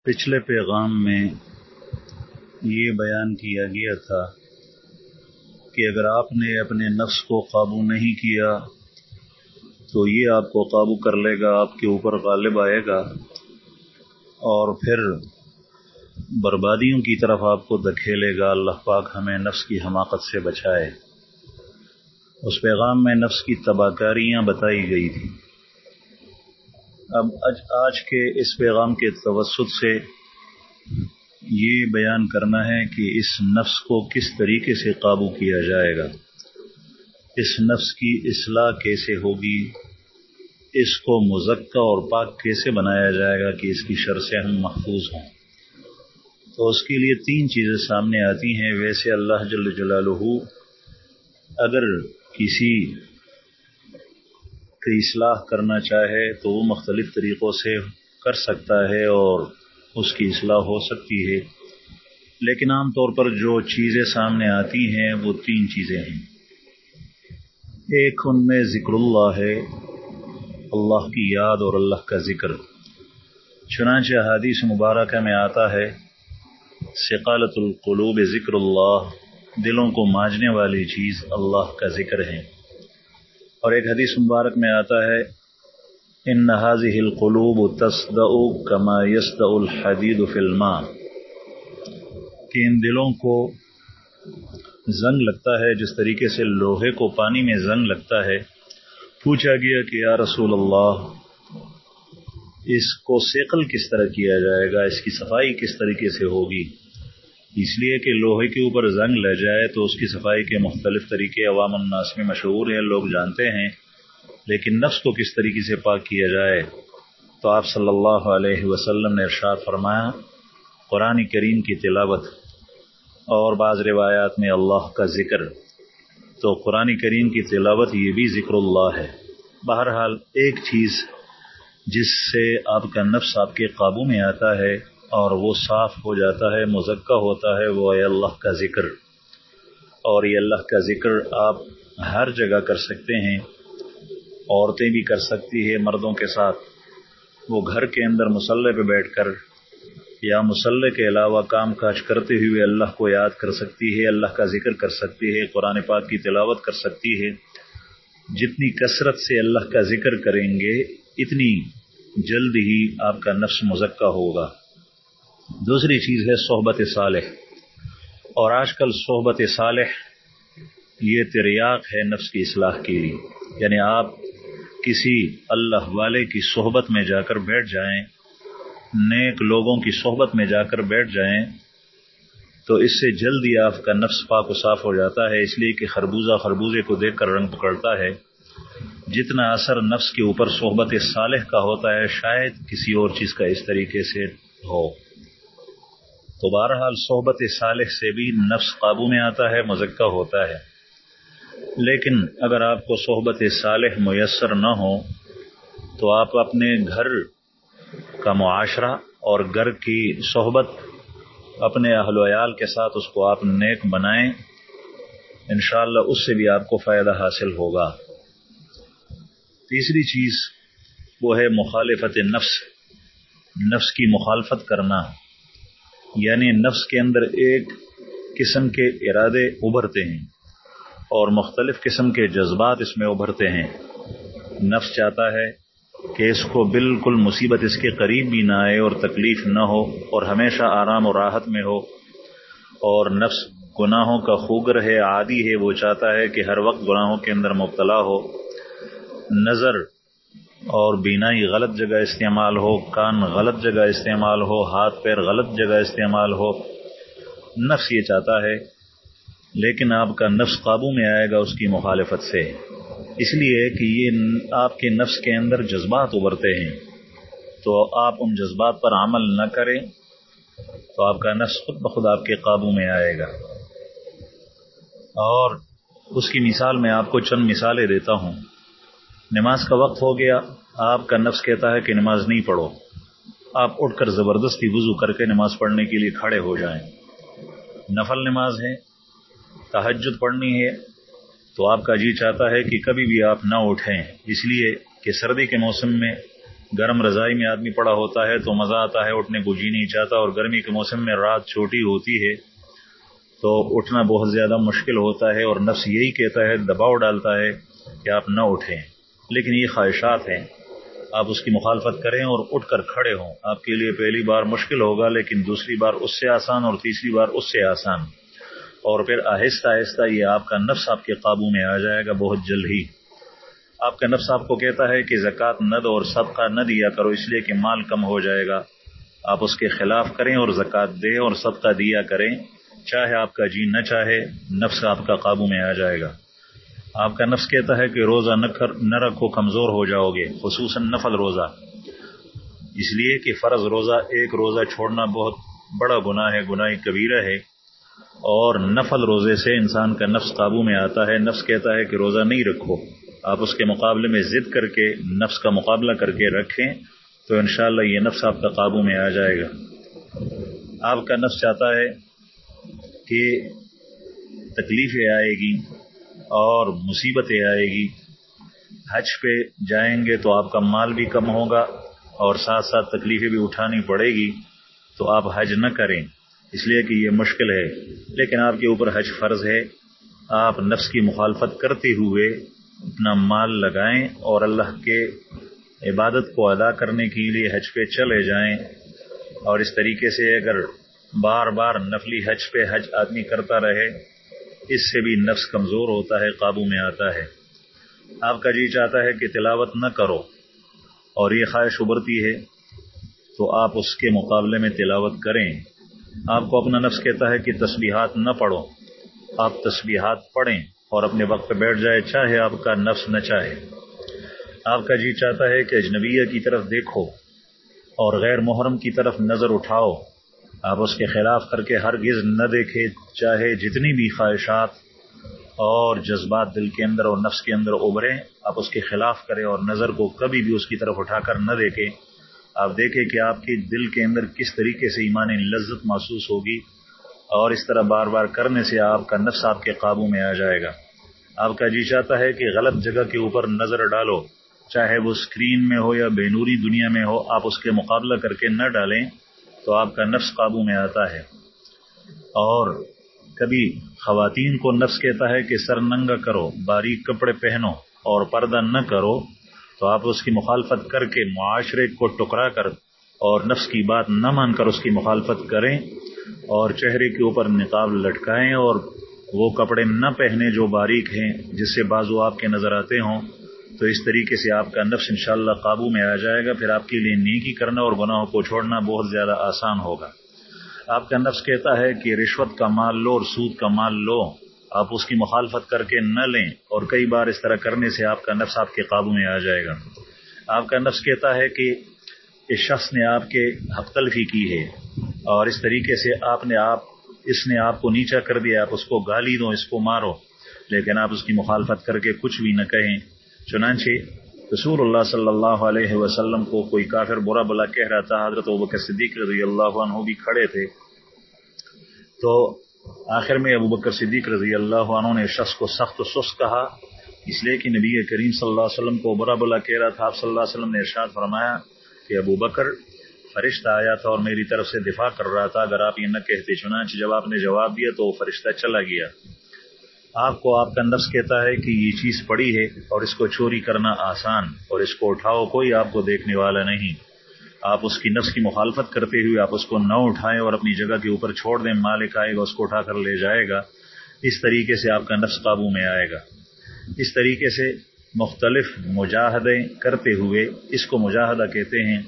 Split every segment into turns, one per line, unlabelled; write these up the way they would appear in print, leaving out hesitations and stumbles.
پچھلے پیغام میں یہ بیان کیا گیا تھا کہ اگر آپ نے اپنے نفس کو قابو نہیں کیا تو یہ آپ کو قابو کر لے گا، آپ کے اوپر غالب آئے گا اور پھر بربادیوں کی طرف آپ کو دھکیلے گا۔ اللہ پاک ہمیں نفس کی حماقت سے بچائے۔ اس پیغام میں نفس کی تباہکاریاں بتائی گئی تھی۔ اب آج کے اس پیغام کے توسط سے یہ بیان کرنا ہے کہ اس نفس کو کس طریقے سے قابو کیا جائے گا، اس نفس کی اصلاح کیسے ہوگی، اس کو مزکہ اور پاک کیسے بنایا جائے گا کہ اس کی شر سے ہم محفوظ ہوں۔ تو اس کے لیے 3 چیزیں سامنے آتی ہیں۔ ویسے اللہ جل جلالہ اگر کسی کی اصلاح کرنا چاہے تو وہ مختلف طریقوں سے کر سکتا ہے اور اس کی اصلاح ہو سکتی ہے، لیکن عام طور پر جو چیزیں سامنے آتی ہیں وہ 3 چیزیں ہیں۔ ایک ان میں ذکر اللہ ہے، اللہ کی یاد اور اللہ کا ذکر۔ چنانچہ حدیث مبارکہ میں آتا ہے ثقالۃ القلوب ذکر اللہ، دلوں کو مانجنے والی چیز اللہ کا ذکر ہے۔ اور ایک حدیث مبارک میں آتا ہے ان هذه القلوب تصدع كما يصدع الحديد في الماء، کہ ان دلوں کو زنگ لگتا ہے جس طریقے سے لوہے کو پانی میں زنگ لگتا ہے۔ پوچھا گیا کہ یا رسول اللہ اس کو صقل کس طرح کیا جائے گا، اس کی صفائی کس طریقے سے ہوگی؟ اس لیے کہ لوہے کے اوپر زنگ لگ جائے تو اس کی صفائی کے مختلف طریقے عوام الناس میں مشہور ہیں، لوگ جانتے ہیں، لیکن نفس کو کس طریقے سے پاک کیا جائے؟ تو آپ صلی اللہ علیہ وسلم نے ارشاد فرمایا قرآن کریم کی تلاوت، اور بعض روایات میں اللہ کا ذکر۔ تو قرآن کریم کی تلاوت یہ بھی ذکر اللہ ہے۔ بہرحال ایک چیز جس سے آپ کا نفس آپ کے قابو میں آتا ہے اور وہ صاف ہو جاتا ہے، مزکہ ہوتا ہے، وہ ہے اللہ کا ذکر۔ اور یہ اللہ کا ذکر آپ ہر جگہ کر سکتے ہیں، عورتیں بھی کر سکتی ہیں مردوں کے ساتھ۔ وہ گھر کے اندر مصلی پہ بیٹھ کر یا مصلی کے علاوہ کام کاج کرتے ہوئے اللہ کو یاد کر سکتی ہے، اللہ کا ذکر کر سکتی ہے، قرآن پاک کی تلاوت کر سکتی ہے۔ جتنی کثرت سے اللہ کا ذکر کریں گے اتنی جلد ہی آپ کا نفس مزکہ ہوگا۔ دوسری چیز ہے صحبت صالح، اور آج کل صحبت صالح یہ تریاق ہے نفس کی اصلاح کے لیے۔ یعنی آپ کسی اللہ والے کی صحبت میں جا کر بیٹھ جائیں، نیک لوگوں کی صحبت میں جا کر بیٹھ جائیں تو اس سے جلدی آپ کا نفس پاک و صاف ہو جاتا ہے، اس لیے کہ خربوزے کو دیکھ کر رنگ پکڑتا ہے۔ جتنا اثر نفس کے اوپر صحبت صالح کا ہوتا ہے شاید کسی اور چیز کا اس طریقے سے ہو۔ تو بہرحال صحبت صالح سے بھی نفس قابو میں آتا ہے، مزکہ ہوتا ہے۔ لیکن اگر آپ کو صحبت صالح میسر نہ ہو تو آپ اپنے گھر کا معاشرہ اور گھر کی صحبت اپنے اہل و عیال کے ساتھ اس کو آپ نیک بنائیں، انشاءاللہ اس سے بھی آپ کو فائدہ حاصل ہوگا۔ تیسری چیز وہ ہے مخالفت نفس، نفس کی مخالفت کرنا، یعنی نفس کے اندر ایک قسم کے ارادے ابھرتے ہیں اور مختلف قسم کے جذبات اس میں ابھرتے ہیں۔ نفس چاہتا ہے کہ اس کو بالکل مصیبت اس کے قریب بھی نہ آئے اور تکلیف نہ ہو اور ہمیشہ آرام و راحت میں ہو، اور نفس گناہوں کا خوگر ہے، عادی ہے، وہ چاہتا ہے کہ ہر وقت گناہوں کے اندر مبتلا ہو۔ نظر اور بینائی غلط جگہ استعمال ہو، کان غلط جگہ استعمال ہو، ہاتھ پیر غلط جگہ استعمال ہو، نفس یہ چاہتا ہے، لیکن آپ کا نفس قابو میں آئے گا اس کی مخالفت سے، اس لیے کہ یہ آپ کے نفس کے اندر جذبات ابھرتے ہیں، تو آپ ان جذبات پر عمل نہ کریں تو آپ کا نفس خود بخود آپ کے قابو میں آئے گا۔ اور اس کی مثال میں آپ کو چند مثالیں دیتا ہوں۔ نماز کا وقت ہو گیا، آپ کا نفس کہتا ہے کہ نماز نہیں پڑھو، آپ اٹھ کر زبردستی وضو کر کے نماز پڑھنے کے لیے کھڑے ہو جائیں۔ نفل نماز ہے، تہجد پڑھنی ہے، تو آپ کا جی چاہتا ہے کہ کبھی بھی آپ نہ اٹھیں، اس لیے کہ سردی کے موسم میں گرم رضائی میں آدمی پڑا ہوتا ہے تو مزہ آتا ہے، اٹھنے کو جی نہیں چاہتا، اور گرمی کے موسم میں رات چھوٹی ہوتی ہے تو اٹھنا بہت زیادہ مشکل ہوتا ہے، اور نفس یہی کہتا ہے، دباؤ ڈالتا ہے کہ آپ نہ اٹھیں، لیکن یہ خواہشات ہیں، آپ اس کی مخالفت کریں اور اٹھ کر کھڑے ہوں، آپ کے لیے پہلی بار مشکل ہوگا، لیکن دوسری بار اس سے آسان، اور تیسری بار اس سے آسان، اور پھر آہستہ آہستہ یہ آپ کا نفس آپ کے قابو میں آ جائے گا بہت جلد ہی۔ آپ کا نفس آپ کو کہتا ہے کہ زکوٰۃ نہ دو اور صدقہ نہ دیا کرو، اس لیے کہ مال کم ہو جائے گا، آپ اس کے خلاف کریں اور زکوٰۃ دیں اور صدقہ دیا کریں، چاہے آپ کا جی نہ چاہے، نفس آپ کا قابو میں آ جائے گا۔ آپ کا نفس کہتا ہے کہ روزہ نہ رکھو، کمزور ہو جاؤ گے، خصوصاً نفل روزہ، اس لیے کہ فرض روزہ ایک روزہ چھوڑنا بہت بڑا گناہ ہے، گناہ کبیرہ ہے، اور نفل روزے سے انسان کا نفس قابو میں آتا ہے۔ نفس کہتا ہے کہ روزہ نہیں رکھو، آپ اس کے مقابلے میں ضد کر کے نفس کا مقابلہ کر کے رکھیں تو انشاءاللہ یہ نفس آپ کا قابو میں آ جائے گا۔ آپ کا نفس چاہتا ہے کہ تکلیفیں آئے گی اور مصیبتیں آئے گی، حج پہ جائیں گے تو آپ کا مال بھی کم ہوگا اور ساتھ ساتھ تکلیفیں بھی اٹھانی پڑے گی، تو آپ حج نہ کریں، اس لیے کہ یہ مشکل ہے، لیکن آپ کے اوپر حج فرض ہے۔ آپ نفس کی مخالفت کرتے ہوئے اپنا مال لگائیں اور اللہ کے عبادت کو ادا کرنے کے لیے حج پہ چلے جائیں، اور اس طریقے سے اگر بار بار نفلی حج پہ حج آدمی کرتا رہے، اس سے بھی نفس کمزور ہوتا ہے، قابو میں آتا ہے۔ آپ کا جی چاہتا ہے کہ تلاوت نہ کرو اور یہ خواہش ابھرتی ہے تو آپ اس کے مقابلے میں تلاوت کریں۔ آپ کو اپنا نفس کہتا ہے کہ تسبیحات نہ پڑھو، آپ تسبیحات پڑھیں اور اپنے وقت پہ بیٹھ جائے، چاہے آپ کا نفس نہ چاہے۔ آپ کا جی چاہتا ہے کہ اجنبیہ کی طرف دیکھو اور غیر محرم کی طرف نظر اٹھاؤ، آپ اس کے خلاف کر کے ہرگز نہ دیکھے، چاہے جتنی بھی خواہشات اور جذبات دل کے اندر اور نفس کے اندر ابھریں، آپ اس کے خلاف کریں اور نظر کو کبھی بھی اس کی طرف اٹھا کر نہ دیکھیں۔ آپ دیکھیں کہ آپ کے دل کے اندر کس طریقے سے ایمانی لذت محسوس ہوگی، اور اس طرح بار بار کرنے سے آپ کا نفس آپ کے قابو میں آ جائے گا۔ آپ کا جی چاہتا ہے کہ غلط جگہ کے اوپر نظر ڈالو، چاہے وہ اسکرین میں ہو یا بے نوری دنیا میں ہو، آپ اس کے مقابلہ کر کے نہ ڈالیں تو آپ کا نفس قابو میں آتا ہے۔ اور کبھی خواتین کو نفس کہتا ہے کہ سر ننگا کرو، باریک کپڑے پہنو اور پردہ نہ کرو، تو آپ اس کی مخالفت کر کے معاشرے کو ٹکرا کر اور نفس کی بات نہ مان کر اس کی مخالفت کریں، اور چہرے کے اوپر نقاب لٹکائیں اور وہ کپڑے نہ پہنے جو باریک ہیں، جس سے بازو آپ کے نظر آتے ہوں، تو اس طریقے سے آپ کا نفس انشاءاللہ قابو میں آ جائے گا، پھر آپ کے لیے نیکی کرنا اور گناہوں کو چھوڑنا بہت زیادہ آسان ہوگا۔ آپ کا نفس کہتا ہے کہ رشوت کا مال لو اور سود کا مال لو، آپ اس کی مخالفت کر کے نہ لیں، اور کئی بار اس طرح کرنے سے آپ کا نفس آپ کے قابو میں آ جائے گا۔ آپ کا نفس کہتا ہے کہ اس شخص نے آپ کے حق تلفی کی ہے اور اس طریقے سے اس نے آپ کو نیچا کر دیا، آپ اس کو گالی دو، اس کو مارو، لیکن آپ اس کی مخالفت کر کے کچھ بھی نہ کہیں۔ چنانچہ رسول اللہ صلی اللہ علیہ وسلم کو کوئی کافر برا بلا کہہ رہا تھا، حضرت ابوبکر صدیق رضی اللہ عنہ بھی کھڑے تھے، تو آخر میں ابوبکر صدیق رضی اللہ عنہ نے شخص کو سخت و سست کہا، اس لیے کہ نبی کریم صلی اللہ علیہ وسلم کو برا بلا کہہ رہا تھا۔ آپ صلی اللہ علیہ وسلم نے ارشاد فرمایا کہ ابوبکر، فرشتہ آیا تھا اور میری طرف سے دفاع کر رہا تھا، اگر آپ یہ نہ کہتے۔ چنانچہ جب آپ نے جواب دیا تو وہ فرشتہ چلا گیا۔ آپ کو آپ کا نفس کہتا ہے کہ یہ چیز پڑی ہے اور اس کو چوری کرنا آسان، اور اس کو اٹھاؤ، کوئی آپ کو دیکھنے والا نہیں۔ آپ اس کی نفس کی مخالفت کرتے ہوئے آپ اس کو نہ اٹھائیں اور اپنی جگہ کے اوپر چھوڑ دیں، مالک آئے گا اس کو اٹھا کر لے جائے گا۔ اس طریقے سے آپ کا نفس قابو میں آئے گا۔ اس طریقے سے مختلف مجاہدے کرتے ہوئے، اس کو مجاہدہ کہتے ہیں،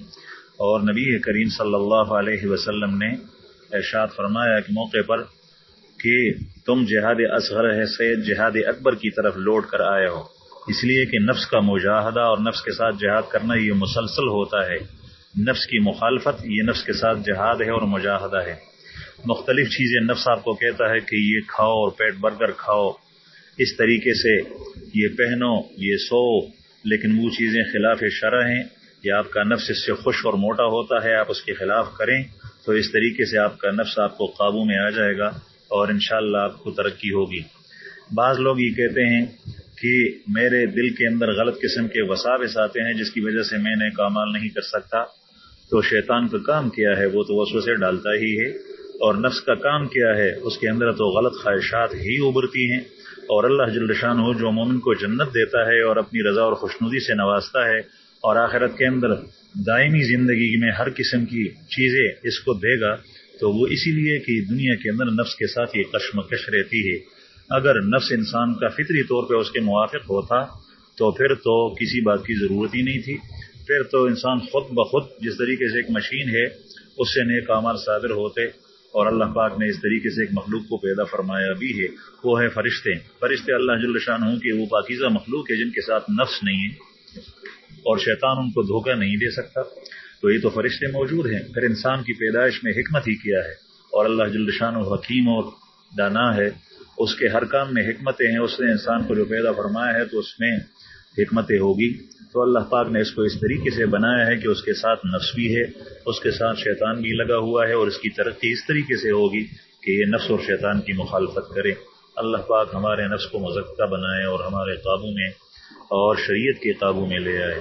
اور نبی کریم صلی اللہ علیہ وسلم نے ارشاد فرمایا کہ موقع پر کہ تم جہاد اصغر ہے سے جہاد اکبر کی طرف لوٹ کر آئے ہو، اس لیے کہ نفس کا مجاہدہ اور نفس کے ساتھ جہاد کرنا یہ مسلسل ہوتا ہے۔ نفس کی مخالفت یہ نفس کے ساتھ جہاد ہے اور مجاہدہ ہے۔ مختلف چیزیں نفس آپ کو کہتا ہے کہ یہ کھاؤ اور پیٹ بھر کر کھاؤ، اس طریقے سے یہ پہنو، یہ سو، لیکن وہ چیزیں خلاف شرع ہیں، یا آپ کا نفس اس سے خوش اور موٹا ہوتا ہے، آپ اس کے خلاف کریں تو اس طریقے سے آپ کا نفس آپ کو قابو میں آ جائے گا اور انشاءاللہ آپ کو ترقی ہوگی۔ بعض لوگ یہ کہتے ہیں کہ میرے دل کے اندر غلط قسم کے وساوس آتے ہیں جس کی وجہ سے میں نیک اعمال نہیں کر سکتا، تو شیطان کا کام کیا ہے؟ وہ تو وسوسے ڈالتا ہی ہے. اور نفس کا کام کیا ہے؟ اس کے اندر تو غلط خواہشات ہی ابھرتی ہیں. اور اللہ جل شانہ جو مومن کو جنت دیتا ہے اور اپنی رضا اور خوشنودی سے نوازتا ہے اور آخرت کے اندر دائمی زندگی میں ہر قسم کی چیزیں اس کو دے گا، تو وہ اسی لیے کہ دنیا کے اندر نفس کے ساتھ یہ کشمکش رہتی ہے. اگر نفس انسان کا فطری طور پہ اس کے موافق ہوتا تو پھر تو کسی بات کی ضرورت ہی نہیں تھی. پھر تو انسان خود بخود جس طریقے سے ایک مشین ہے اس سے نیک اعمال صادر ہوتے. اور اللہ پاک نے اس طریقے سے ایک مخلوق کو پیدا فرمایا بھی ہے، وہ ہے فرشتے. فرشتے اللہ جل شانہ کہ وہ پاکیزہ مخلوق ہے جن کے ساتھ نفس نہیں ہے اور شیطان ان کو دھوکہ نہیں دے سکتا. تو یہ تو فرشتے موجود ہیں. پھر انسان کی پیدائش میں حکمت ہی کیا ہے. اور اللہ جل شانہ حکیم اور دانا ہے، اس کے ہر کام میں حکمتیں ہیں. اس نے انسان کو جو پیدا فرمایا ہے تو اس میں حکمتیں ہوگی. تو اللہ پاک نے اس کو اس طریقے سے بنایا ہے کہ اس کے ساتھ نفس بھی ہے، اس کے ساتھ شیطان بھی لگا ہوا ہے، اور اس کی ترقی اس طریقے سے ہوگی کہ یہ نفس اور شیطان کی مخالفت کرے. اللہ پاک ہمارے نفس کو مزکہ بنائے اور ہمارے قابو میں اور شریعت کے قابو میں لے آئے.